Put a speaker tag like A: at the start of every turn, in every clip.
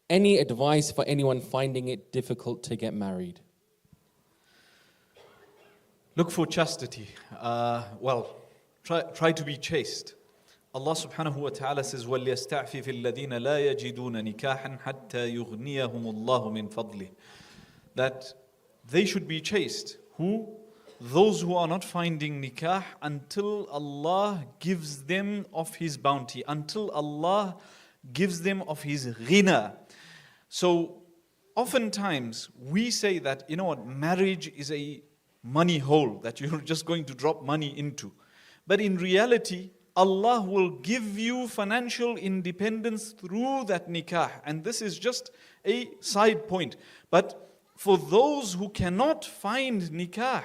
A: Any advice for anyone finding it difficult to get married?
B: Look for chastity. Try to be chaste. Allah subhanahu wa ta'ala says, وَلْيَسْتَعْفِفِ الَّذِينَ لَا يَجِدُونَ نِكَاحًا حَتَّى يُغْنِيَهُمُ اللَّهُ مِنْ فَضْلِهِ. That they should be chaste. Who? Those who are not finding nikah until Allah gives them of His bounty, until Allah gives them of His ghina. So oftentimes we say that, you know what, marriage is a money hole that you're just going to drop money into. But in reality, Allah will give you financial independence through that nikah. And this is just a side point. But for those who cannot find nikah,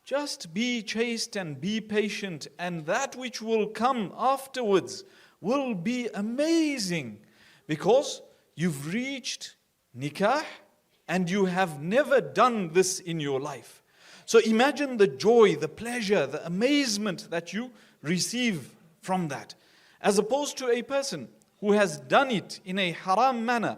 B: just be chaste and be patient, and that which will come afterwards will be amazing, because you've reached nikah and you have never done this in your life. So imagine the joy, the pleasure, the amazement that you receive from that, as opposed to a person who has done it in a haram manner,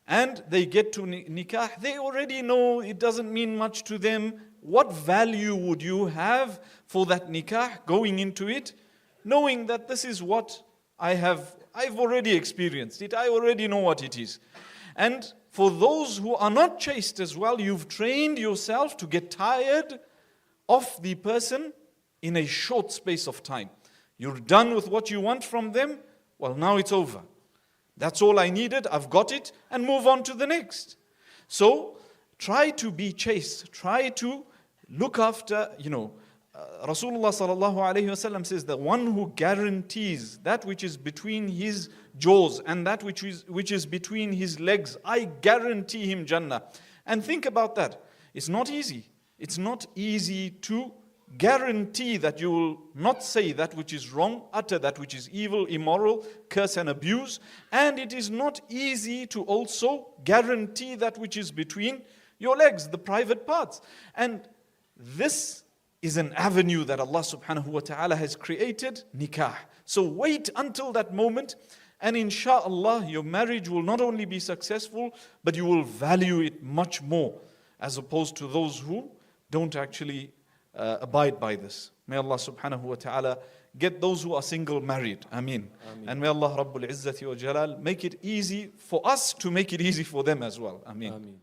B: and they get to nikah, they already know it doesn't mean much to them. What value would you have for that nikah going into it, knowing that this is what I've already experienced it, I already know what it is. And for those who are not chaste as well, you've trained yourself to get tired of the person in a short space of time. You're done with what you want from them, well, now it's over. That's all I needed, I've got it, and move on to the next. So try to be chaste, try to look after, Rasulullah sallallahu alayhi wasallam says, the one who guarantees that which is between his jaws and that which is between his legs, I guarantee him Jannah. And think about that. It's not easy. It's not easy to guarantee that you will not say that which is wrong, utter that which is evil, immoral, curse and abuse. And it is not easy to also guarantee that which is between your legs, the private parts. And this is an avenue that Allah subhanahu wa ta'ala has created, nikah. So wait until that moment, and inshallah your marriage will not only be successful, but you will value it much more, as opposed to those who don't actually abide by this. May Allah subhanahu wa ta'ala get those who are single married. Ameen. And may Allah Rabbul Izzati wa Jalal make it easy for us to make it easy for them as well. Ameen.